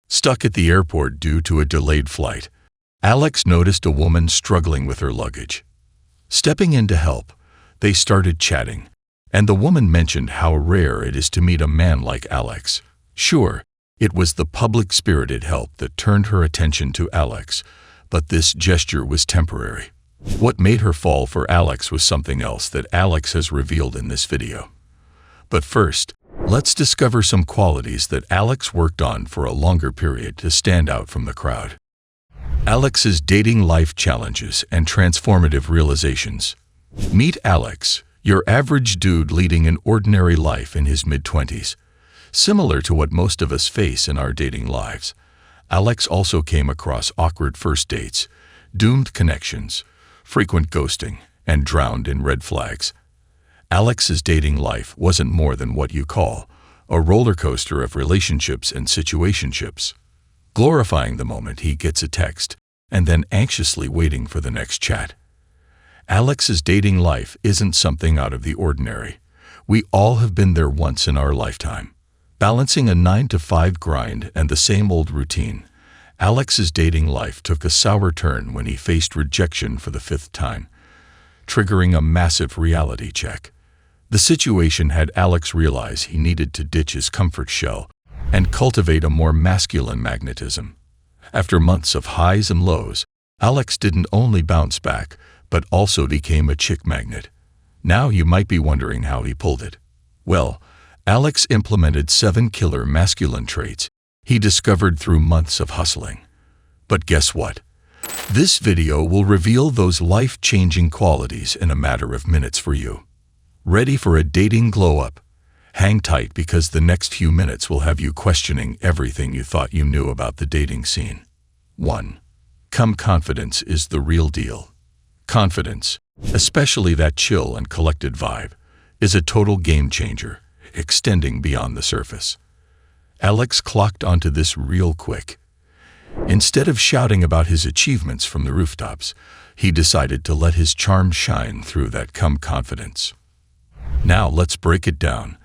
Stuck at the airport due to a delayed flight, Alex noticed a woman struggling with her luggage. Stepping in to help, they started chatting, and the woman mentioned how rare it is to meet a man like Alex. Sure, it was the public-spirited help that turned her attention to Alex, but this gesture was temporary. What made her fall for Alex was something else that Alex has revealed in this video. But first, let's discover some qualities that Alex worked on for a longer period to stand out from the crowd. Alex's dating life challenges and transformative realizations. Meet Alex, your average dude leading an ordinary life in his mid-20s. Similar to what most of us face in our dating lives, Alex also came across awkward first dates, doomed connections, frequent ghosting, and drowned in red flags. Alex's dating life wasn't more than what you call a roller coaster of relationships and situationships, glorifying the moment he gets a text and then anxiously waiting for the next chat. Alex's dating life isn't something out of the ordinary. We all have been there once in our lifetime. Balancing a 9-to-5 grind and the same old routine, Alex's dating life took a sour turn when he faced rejection for the 5th time, triggering a massive reality check. The situation had Alex realize he needed to ditch his comfort shell and cultivate a more masculine magnetism. After months of highs and lows, Alex didn't only bounce back, but also became a chick magnet. Now you might be wondering how he pulled it. Well, Alex implemented 7 killer masculine traits he discovered through months of hustling. But guess what? This video will reveal those life-changing qualities in a matter of minutes for you. Ready for a dating glow-up? Hang tight because the next few minutes will have you questioning everything you thought you knew about the dating scene. 1. Confidence is the real deal. Confidence, especially that chill and collected vibe, is a total game changer, extending beyond the surface. Alex clocked onto this real quick. Instead of shouting about his achievements from the rooftops, he decided to let his charm shine through that confidence. Now let's break it down.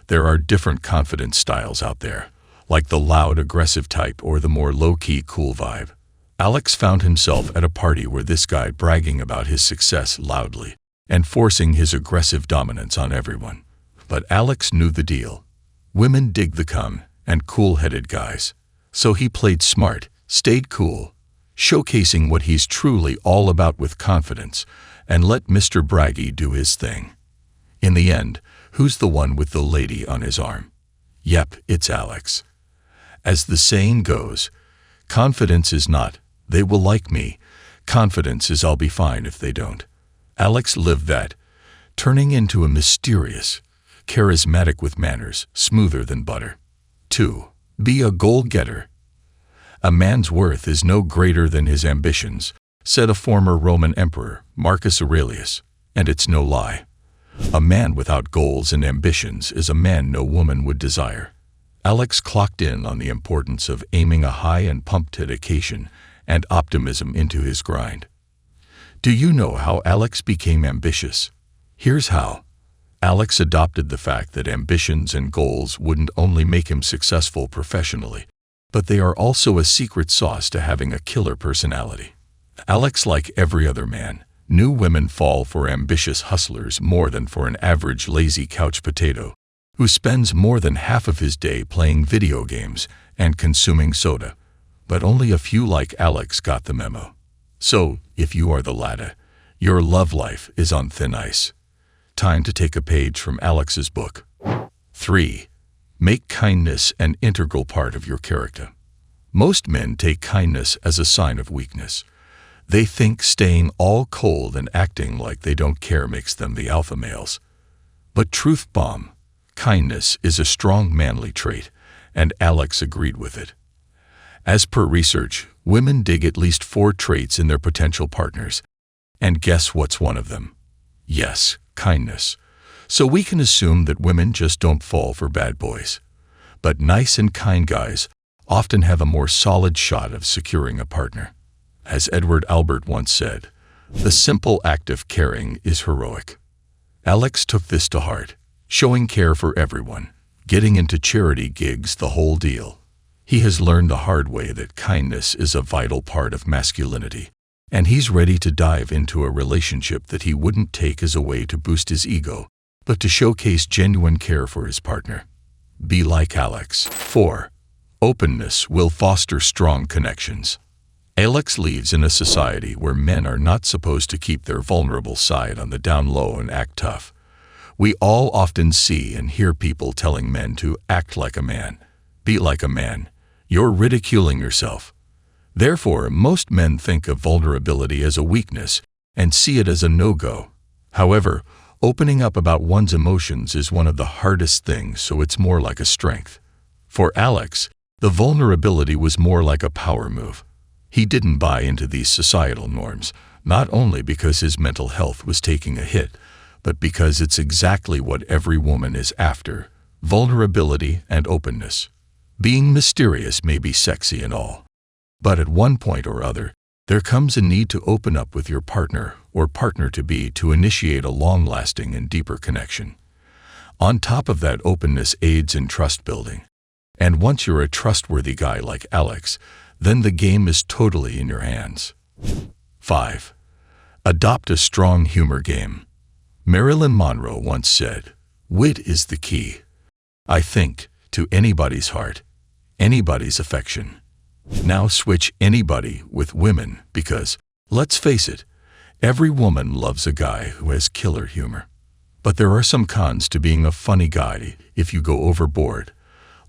There are different confidence styles out there, like the loud, aggressive type or the more low-key, cool vibe. Alex found himself at a party where this guy bragging about his success loudly and forcing his aggressive dominance on everyone. But Alex knew the deal. Women dig the calm and cool-headed guys. So he played smart, stayed cool, showcasing what he's truly all about with confidence, and let Mr. Braggy do his thing. In the end, who's the one with the lady on his arm? Yep, it's Alex. As the saying goes, confidence is not, they will like me. Confidence is, I'll be fine if they don't. Alex lived that, turning into a mysterious, charismatic with manners, smoother than butter. 2. Be a goal-getter. A man's worth is no greater than his ambitions, said a former Roman emperor, Marcus Aurelius, and it's no lie. A man without goals and ambitions is a man no woman would desire. Alex clocked in on the importance of aiming a high and pumped dedication and optimism into his grind. Do you know how Alex became ambitious? Here's how. Alex adopted the fact that ambitions and goals wouldn't only make him successful professionally, but they are also a secret sauce to having a killer personality. Alex, like every other man, knew women fall for ambitious hustlers more than for an average lazy couch potato who spends more than half of his day playing video games and consuming soda. But only a few like Alex got the memo. So, if you are the latter, your love life is on thin ice. Time to take a page from Alex's book. 3. Make kindness an integral part of your character. Most men take kindness as a sign of weakness. They think staying all cold and acting like they don't care makes them the alpha males. But truth bomb, kindness is a strong manly trait, and Alex agreed with it. As per research, women dig at least 4 traits in their potential partners. And guess what's one of them? Yes, kindness. So we can assume that women just don't fall for bad boys. But nice and kind guys often have a more solid shot of securing a partner. As Edward Albert once said, the simple act of caring is heroic. Alex took this to heart, showing care for everyone, getting into charity gigs, the whole deal. He has learned the hard way that kindness is a vital part of masculinity, and he's ready to dive into a relationship that he wouldn't take as a way to boost his ego, but to showcase genuine care for his partner. Be like Alex. 4. Openness will foster strong connections. Alex lives in a society where men are not supposed to keep their vulnerable side on the down low and act tough. We all often see and hear people telling men to act like a man, be like a man. You're ridiculing yourself. Therefore, most men think of vulnerability as a weakness and see it as a no-go. However, opening up about one's emotions is one of the hardest things, so it's more like a strength. For Alex, the vulnerability was more like a power move. He didn't buy into these societal norms, not only because his mental health was taking a hit, but because it's exactly what every woman is after: vulnerability and openness. Being mysterious may be sexy and all, but at one point or other, there comes a need to open up with your partner or partner-to-be to initiate a long-lasting and deeper connection. On top of that, openness aids in trust building. And once you're a trustworthy guy like Alex, then the game is totally in your hands. 5. Adopt a strong humor game. Marilyn Monroe once said, "Wit is the key, I think, to anybody's heart, anybody's affection." Now switch anybody with women because, let's face it, every woman loves a guy who has killer humor. But there are some cons to being a funny guy if you go overboard,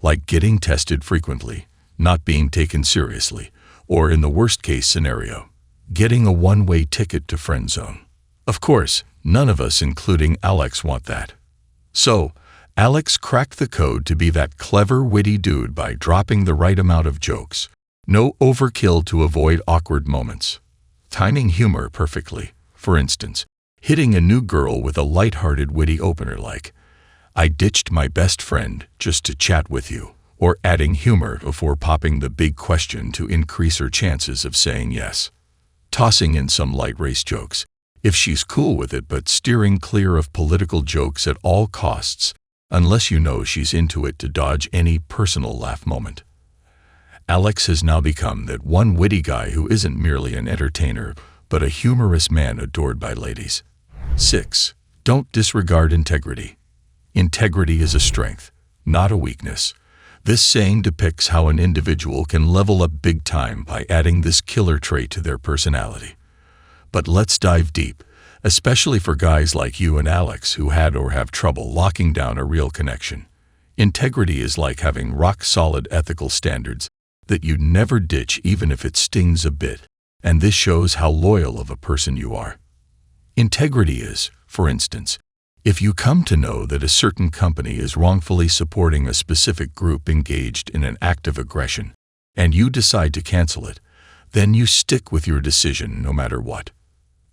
like getting tested frequently, not being taken seriously, or in the worst-case scenario, getting a one-way ticket to friend zone. Of course, none of us, including Alex, want that. So, Alex cracked the code to be that clever, witty dude by dropping the right amount of jokes. No overkill to avoid awkward moments. Timing humor perfectly. For instance, hitting a new girl with a light-hearted, witty opener like, "I ditched my best friend just to chat with you," or adding humor before popping the big question to increase her chances of saying yes. Tossing in some light race jokes, if she's cool with it, but steering clear of political jokes at all costs, unless you know she's into it, to dodge any personal laugh moment. Alex has now become that one witty guy who isn't merely an entertainer, but a humorous man adored by ladies. 6. Don't disregard integrity. Integrity is a strength, not a weakness. This saying depicts how an individual can level up big time by adding this killer trait to their personality. But let's dive deep, especially for guys like you and Alex who had or have trouble locking down a real connection. Integrity is like having rock-solid ethical standards that you'd never ditch even if it stings a bit, and this shows how loyal of a person you are. Integrity is, for instance, if you come to know that a certain company is wrongfully supporting a specific group engaged in an act of aggression, and you decide to cancel it, then you stick with your decision no matter what.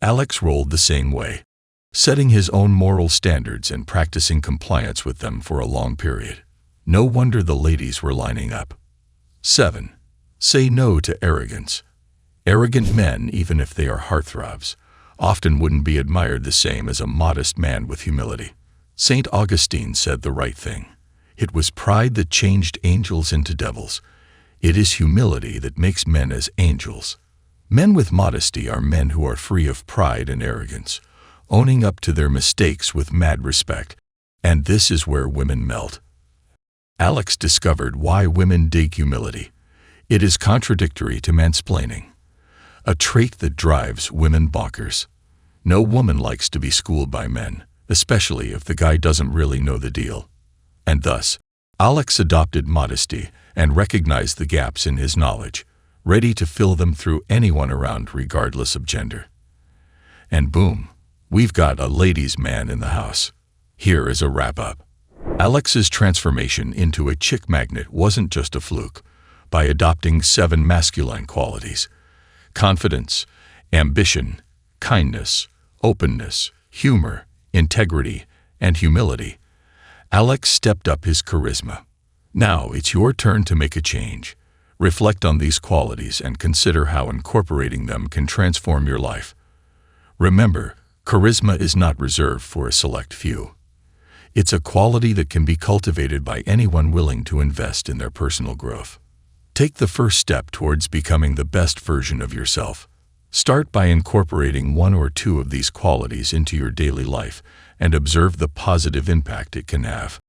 Alex rolled the same way, setting his own moral standards and practicing compliance with them for a long period. No wonder the ladies were lining up. 7. Say no to arrogance. Arrogant men, even if they are heartthrobs, often wouldn't be admired the same as a modest man with humility. St. Augustine said the right thing. It was pride that changed angels into devils. It is humility that makes men as angels. Men with modesty are men who are free of pride and arrogance, owning up to their mistakes with mad respect, and this is where women melt. Alex discovered why women dig humility. It is contradictory to mansplaining, a trait that drives women bonkers. No woman likes to be schooled by men, especially if the guy doesn't really know the deal. And thus, Alex adopted modesty and recognized the gaps in his knowledge, ready to fill them through anyone around regardless of gender. And boom, we've got a ladies' man in the house. Here is a wrap-up. Alex's transformation into a chick magnet wasn't just a fluke. By adopting 7 masculine qualities: confidence, ambition, kindness, openness, humor, integrity, and humility, Alex stepped up his charisma. Now it's your turn to make a change. Reflect on these qualities and consider how incorporating them can transform your life. Remember, charisma is not reserved for a select few. It's a quality that can be cultivated by anyone willing to invest in their personal growth. Take the first step towards becoming the best version of yourself. Start by incorporating one or two of these qualities into your daily life and observe the positive impact it can have.